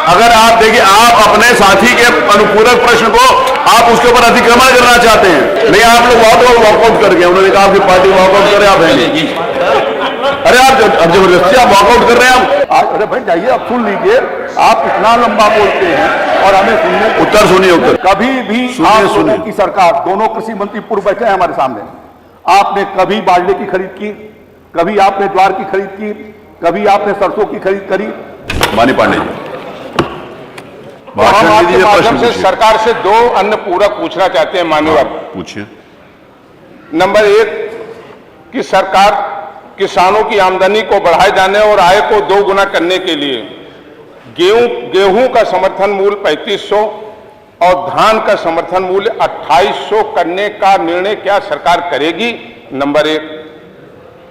अगर आप देखिए, आप अपने साथी के अनुपूरक प्रश्न को आप उसके ऊपर अतिक्रमण करना चाहते हैं। नहीं, आप लोग वॉकआउट कर गए। उन्होंने कहा आपकी पार्टी वॉकआउट करे, आप हैं। अरे आप जबरदस्ती आप वॉकआउट कर रहे हैं। आप अरे भाई जाइए, आप सुन लीजिए। आप इतना लंबा बोलते हैं और हमें सुनने उत्तर सुनिए। उत्तर कभी भी आप लोगों की सरकार, दोनों कृषि मंत्री पूर्व बैठे हैं हमारे सामने, आपने कभी बाजरे की खरीद की, कभी आपने ज्वार की खरीद की, कभी आपने सरसों की खरीद करी? मानी पांडे जी, हम आपके माध्यम से सरकार से दो अन्य पूरक पूछना चाहते हैं। माननीय पूछिए। नंबर एक, कि सरकार किसानों की आमदनी को बढ़ाए जाने और आय को 2 गुना करने के लिए गेहूं का समर्थन मूल्य 3500 और धान का समर्थन मूल्य 2800 करने का निर्णय क्या सरकार करेगी? नंबर एक।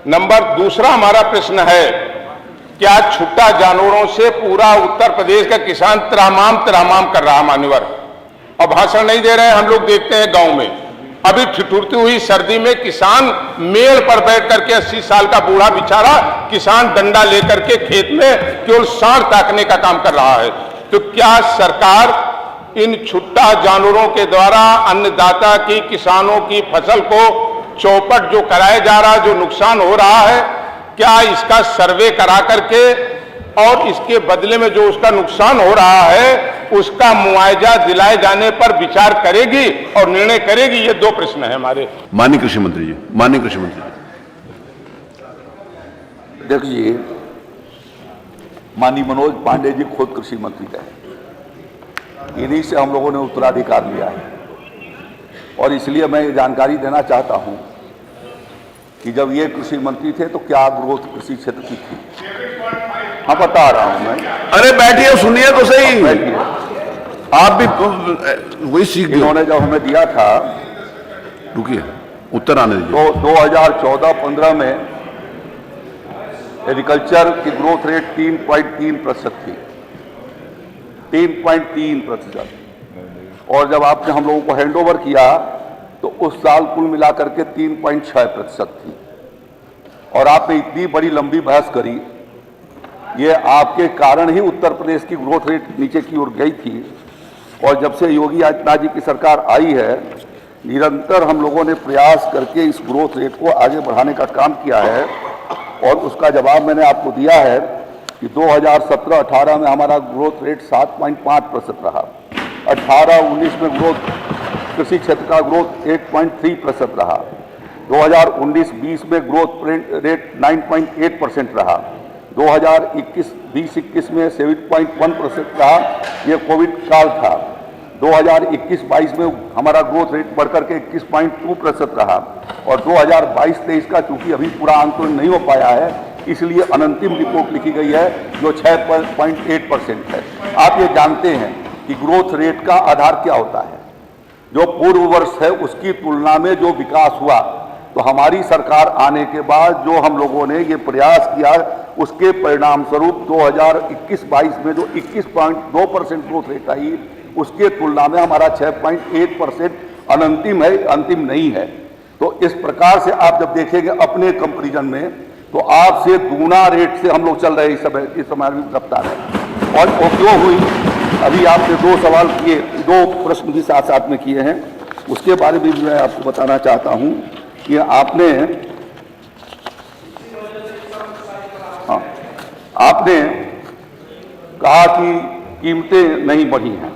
नंबर दूसरा हमारा प्रश्न है, क्या छुट्टा जानवरों से पूरा उत्तर प्रदेश का किसान त्रामाम कर रहा है? मान्यवर, और भाषण नहीं दे रहे हैं। हम लोग देखते हैं गांव में अभी ठिठुरती हुई सर्दी में किसान मेड़ पर बैठ करके 80 साल का बूढ़ा बेचारा किसान डंडा लेकर के खेत में केवल सांड ताकने का काम कर रहा है। तो क्या सरकार इन छुट्टा जानवरों के द्वारा अन्नदाता की, किसानों की फसल को चौपट जो कराया जा रहा है, जो नुकसान हो रहा है, क्या इसका सर्वे करा करके और इसके बदले में जो उसका नुकसान हो रहा है उसका मुआवजा दिलाए जाने पर विचार करेगी और निर्णय करेगी? ये दो प्रश्न है हमारे। माननीय कृषि मंत्री जी, माननीय कृषि मंत्री जी। देखिए, माननीय मनोज पांडे जी खुद कृषि मंत्री रहे, इन्हीं से हम लोगों ने उत्तराधिकार लिया है और इसलिए मैं ये जानकारी देना चाहता हूं कि जब ये कृषि मंत्री थे तो क्या ग्रोथ कृषि क्षेत्र की थी। हाँ, बता रहा हूं मैं। अरे बैठिए, सुनिए तो सही। बैठिए, आप भी वही सीख। इन्होंने जब हमें दिया था, रुकिए उत्तर आने दीजिए, तो 2014-15 में एग्रीकल्चर की ग्रोथ रेट 3.3% थी, 3.3%। और जब आपने हम लोगों को हैंडओवर किया तो उस साल कुल मिलाकर के 3.6% थी। और आपने इतनी बड़ी लंबी बहस करी, ये आपके कारण ही उत्तर प्रदेश की ग्रोथ रेट नीचे की ओर गई थी। और जब से योगी आदित्यनाथ जी की सरकार आई है, निरंतर हम लोगों ने प्रयास करके इस ग्रोथ रेट को आगे बढ़ाने का काम किया है और उसका जवाब मैंने आपको दिया है कि 2017-18 में हमारा ग्रोथ रेट 7.5% रहा, 18-19 में ग्रोथ कृषि क्षेत्र का ग्रोथ 8.3% रहा, 2019-20 में ग्रोथ रेट 9.8% रहा, 2021-20 में 7.1% रहा। ये कोविड काल था। 2021-22 में हमारा ग्रोथ रेट बढ़कर के 21.2% रहा और 2022-23 का चूंकि अभी पूरा आंकलन नहीं हो पाया है, इसलिए अनंतिम रिपोर्ट लिखी गई है जो 6.8% है। आप ये जानते हैं कि ग्रोथ रेट का आधार क्या होता है? जो पूर्व वर्ष है उसकी तुलना में जो विकास हुआ। तो हमारी सरकार आने के बाद जो हम लोगों ने ये प्रयास किया, उसके परिणाम स्वरूप 2021-22 में जो 21.2% ग्रोथ रेट आई, उसके तुलना में हमारा 6.8% अनंतिम है, अंतिम नहीं है। तो इस प्रकार से आप जब देखेंगे अपने कंपैरिजन में, तो आपसे दूना रेट से हम लोग चल रहे हैं इस समय रफ्तार है। और वो क्यों हुई? अभी आपने 2 सवाल किए, 2 प्रश्न भी साथ साथ में किए हैं, उसके बारे में भी मैं आपको बताना चाहता हूं कि आपने कहा कि कीमतें नहीं बढ़ी हैं।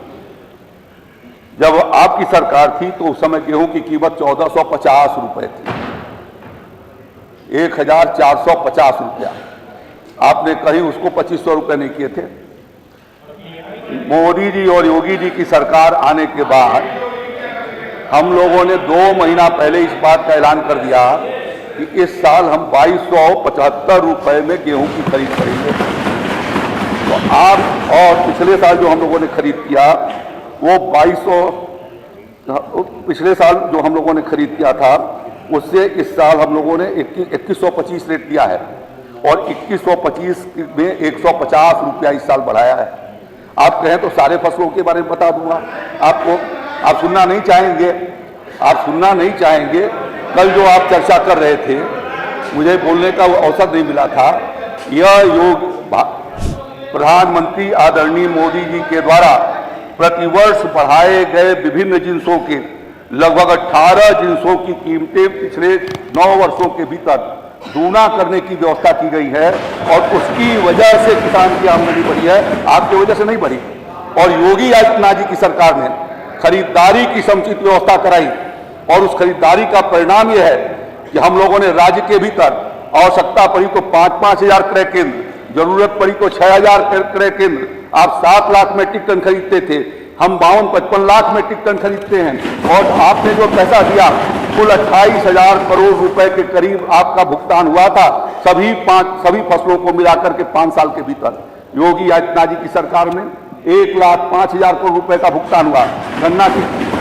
जब आपकी सरकार थी तो उस समय गेहूं की कीमत 1450 रुपए थी, 1450 रुपया। आपने कहीं उसको 2500 रुपये नहीं किए थे। मोदी जी और योगी जी की सरकार आने के बाद हम लोगों ने 2 महीना पहले इस बात का ऐलान कर दिया कि इस साल हम 2275 रुपए में गेहूं की खरीद करेंगे। तो आप और पिछले साल जो हम लोगों ने खरीद किया वो 2200, पिछले साल जो हम लोगों ने खरीद किया था उससे इस साल हम लोगों ने 2125 रेट दिया है और 2125 में 150 रुपया इस साल बढ़ाया है। आप कहें तो सारे फसलों के बारे में बता दूंगा आपको। आप सुनना नहीं चाहेंगे, आप सुनना नहीं चाहेंगे। कल जो आप चर्चा कर रहे थे, मुझे बोलने का अवसर नहीं मिला था। यह योग प्रधानमंत्री आदरणीय मोदी जी के द्वारा प्रतिवर्ष बढ़ाए गए विभिन्न जिन्सों के लगभग 18 जिन्सों की कीमतें पिछले 9 वर्षों के भीतर दूना करने की व्यवस्था की गई है और उसकी वजह से किसान की आमदनी बढ़ी है, आपकी वजह से नहीं बढ़ी। और योगी आदित्यनाथ जी की सरकार ने खरीदारी की समुचित व्यवस्था कराई और उस खरीदारी का परिणाम यह है कि हम लोगों ने राज्य के भीतर आवश्यकता पड़ी तो 5-5 हजार क्रय केंद्र, जरूरत पड़ी तो 6,000 क्रय केंद्र, आप 7 लाख मेट्रिक टन खरीदते थे, हम 52-55 लाख मेट्रिक टन खरीदते हैं और आपने जो पैसा दिया कुल 28,000 करोड़ रुपए के करीब आपका भुगतान हुआ था सभी फसलों को मिलाकर के 5 साल के भीतर। योगी आदित्यनाथ जी की सरकार में 1,05,000 करोड़ रुपए का भुगतान हुआ।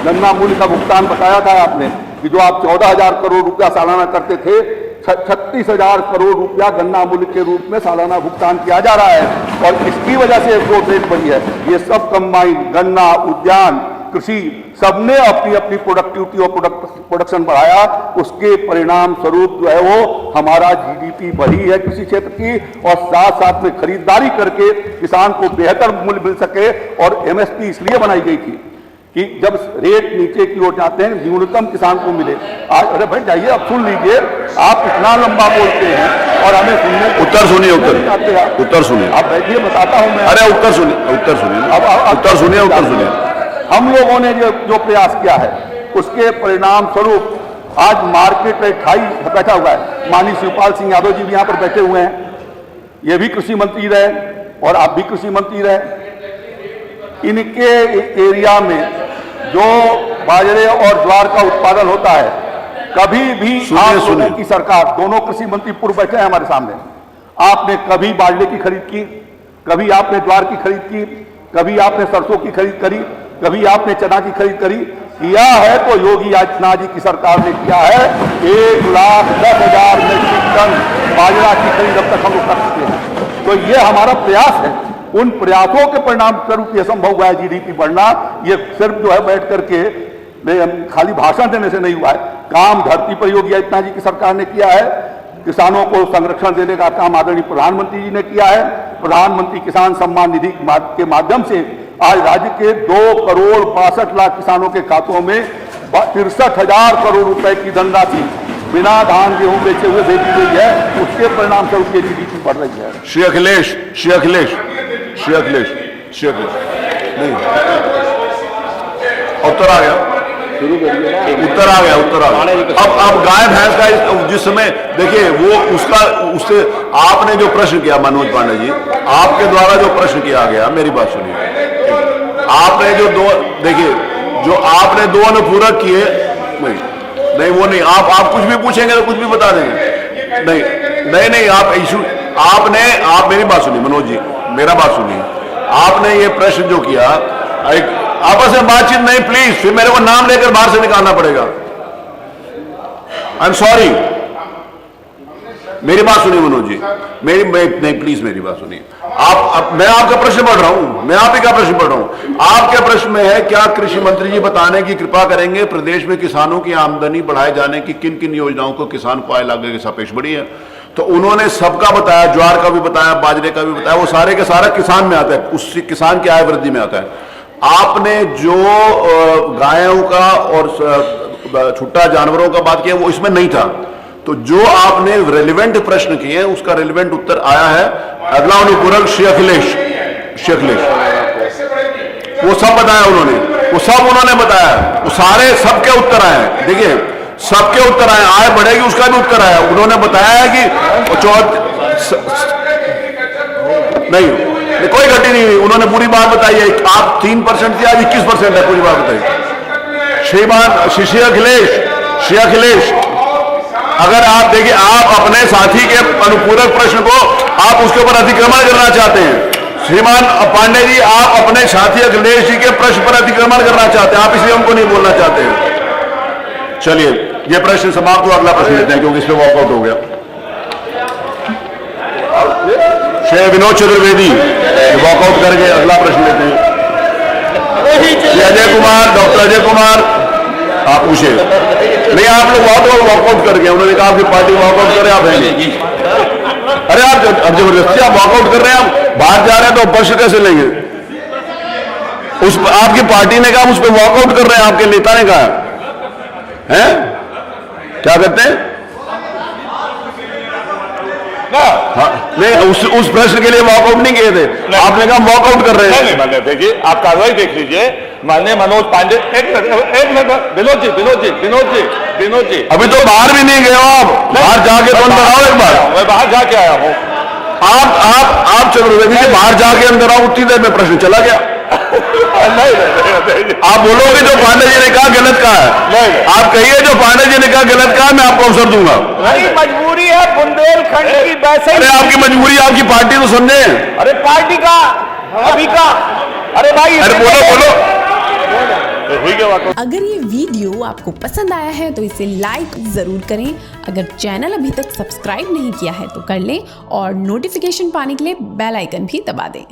गन्ना मूल्य का भुगतान बताया था आपने कि जो आप 14,000 करोड़ रुपया सालाना करते थे, 36,000 करोड़ रुपया गन्ना मूल्य के रूप में सालाना भुगतान किया जा रहा है और इसकी वजह से ग्रोथ रेट बढ़ी है। ये सब कंबाइन गन्ना, उद्यान, कृषि सबने अपनी अपनी प्रोडक्टिविटी और प्रोडक्शन बढ़ाया, उसके परिणाम स्वरूप जो है वो हमारा जीडीपी बढ़ी है कृषि क्षेत्र की और साथ साथ में खरीदारी करके किसान को बेहतर मूल्य मिल सके। और एमएसपी इसलिए बनाई गई थी कि जब रेट नीचे की ओर जाते हैं न्यूनतम किसान को मिले। आज अरे भाई जाइए अब सुन लीजिए, आप इतना लंबा बोलते हैं और हमें सुनने उत्तर सुनिए, उत्तर सुनिए। आप बैठिए, बताता हूं मैं। अरे उत्तर सुनिए, उत्तर सुनिए, उत्तर सुनिए, उत्तर सुनिए। हम लोगों ने जो प्रयास किया है उसके परिणाम स्वरूप आज मार्केट रेट हाई बैठा हुआ है। माननीय शिवपाल सिंह यादव जी भी यहाँ पर बैठे हुए हैं, ये भी कृषि मंत्री रहे और आप भी कृषि मंत्री रहे। इनके एरिया में जो बाजरे और ज्वार का उत्पादन होता है, कभी भी आप लोगों की सरकार, दोनों कृषि मंत्री पूर्व बैठे हैं हमारे सामने, आपने कभी बाजरे की खरीद की, कभी आपने ज्वार की खरीद की, कभी आपने सरसों की खरीद करी, कभी आपने चना की खरीद करी? किया है तो योगी आदित्यनाथ जी की सरकार ने किया है। 1,10,000 मेट्रिक टन बाजरा की खरीद अब तक हम लोग कर चुके हैं। तो ये हमारा प्रयास है, उन प्रयासों के परिणाम स्वरूप ये संभव हुआ है जीडीपी बढ़ना। ये सिर्फ जो है बैठ करके खाली भाषण देने से नहीं हुआ है, काम धरती पर योगी आदित्यनाथ जी की सरकार ने किया है। किसानों को संरक्षण देने का काम आदरणीय प्रधानमंत्री जी ने किया है। प्रधानमंत्री किसान सम्मान निधि के माध्यम से आज राज्य के 2,62,00,000 किसानों के खातों में 63,000 करोड़ रुपए की धनराशि बिना धान गेहूं बेचे हुए भेजी गई है। उसके परिणाम स्वरूप ये जीडीपी बढ़ रही है। श्री अखिलेश नहीं, उत्तर आ गया, उत्तर आ गया। अब गाय भैंस का जिस समय देखिए वो उससे आपने जो प्रश्न किया मनोज पांडे जी, आपके द्वारा जो प्रश्न किया गया, मेरी बात सुनिए, आपने जो जो आपने दो अनुपूरक किए, नहीं वो नहीं, आप कुछ भी पूछेंगे तो कुछ भी बता देंगे। नहीं आप इशू आप मेरी बात सुनिए मनोज जी, मेरा बात सुनिए। आपने ये प्रश्न जो किया, आपस में बातचीत नहीं प्लीज, फिर मेरे को नाम लेकर बाहर से निकालना पड़ेगा। आई एम सॉरी, मेरी बात सुनिए मनोज जी, नहीं प्लीज मेरी बात सुनिए। मैं आपका प्रश्न पढ़ रहा हूं, मैं आप ही का प्रश्न पढ़ रहा हूं। आपके प्रश्न में है, क्या कृषि मंत्री जी बताने की कृपा करेंगे प्रदेश में किसानों की आमदनी बढ़ाए जाने की किन किन योजनाओं को किसान को आय लागू के सापेक्ष बढ़ी है? तो उन्होंने सबका बताया, ज्वार का भी बताया, बाजरे का भी बताया, वो सारे के सारा किसान में आता है, उससे किसान की आय वृद्धि में आता है। आपने जो गायों का और छुट्टा जानवरों का बात किया वो इसमें नहीं था। तो जो आपने रेलिवेंट प्रश्न किए उसका रेलिवेंट उत्तर आया है। अगला अनुपूरक श्री अखिलेश, वो सब बताया उन्होंने, वो सब उन्होंने बताया, वो सारे सबके उत्तर आए हैं। देखिए सबके उत्तर आए, आय बढ़ेगी उसका भी उत्तर आया। उन्होंने बताया है कि नहीं कोई घटी नहीं हुई, उन्होंने पूरी बात बताई है। आप 3% से आज 21% है, पूरी बात बताई। श्रीमान श्री अखिलेश, अगर आप देखिए, आप अपने साथी के अनुपूरक प्रश्न को आप उसके ऊपर अतिक्रमण करना चाहते हैं। श्रीमान पांडे जी, आप अपने साथी अखिलेश जी के प्रश्न पर अतिक्रमण करना चाहते हैं, आप इसलिए हमको नहीं बोलना चाहते हैं। चलिए ये प्रश्न समाप्त हुआ, अगला प्रश्न लेते हैं क्योंकि इस पे वॉकआउट हो गया। श्री विनोद चतुर्वेदी वॉकआउट करके अगला प्रश्न लेते हैं। अजय कुमार, डॉक्टर अजय कुमार, आप पूछे नहीं, आप लोग वॉकआउट कर गए, उन्होंने कहा कि पार्टी वॉकआउट करे, आप हैं अरे आप जबरदस्ती आप वॉकआउट कर रहे हैं, आप बाहर जा रहे हैं तो प्रश्न कैसे लेंगे? उस आपकी पार्टी ने कहा उस पर वॉकआउट कर रहे हैं, आपके नेता ने कहा है, क्या कहते हैं? हाँ, नहीं उस प्रश्न के लिए वॉकआउट नहीं किए थे, आपने कहा वॉकआउट कर रहे हैं। नहीं, देखिए आप कार्रवाई देख लीजिए। माननीय मनोज पांडे, एक मिनट विनोद जी अभी तो बाहर भी नहीं गए हो आप, बाहर जाके तो अंदर आओ एक बार। मैं बाहर जाके आया हूँ। आप चतुर्वेदी जी बाहर जाके अंदर आओ, उतनी देर में प्रश्न चला गया। नहीं, आप बोलोगे जो पांडे जी ने कहा गलत कहा है, नहीं। आप कहिए जो पांडे जी ने कहा गलत कहा, मैं आपको अवसर दूंगा। मजबूरी है बुंदेलखंड की, वैसे अरे आपकी मजबूरी, आपकी पार्टी तो समझे। अरे पार्टी का अभी का, अरे भाई अरे बोलो अगर ये वीडियो आपको पसंद आया है तो इसे लाइक ज़रूर करें। अगर चैनल अभी तक सब्सक्राइब नहीं किया है तो कर लें और नोटिफिकेशन पाने के लिए बेल आइकन भी दबा दें।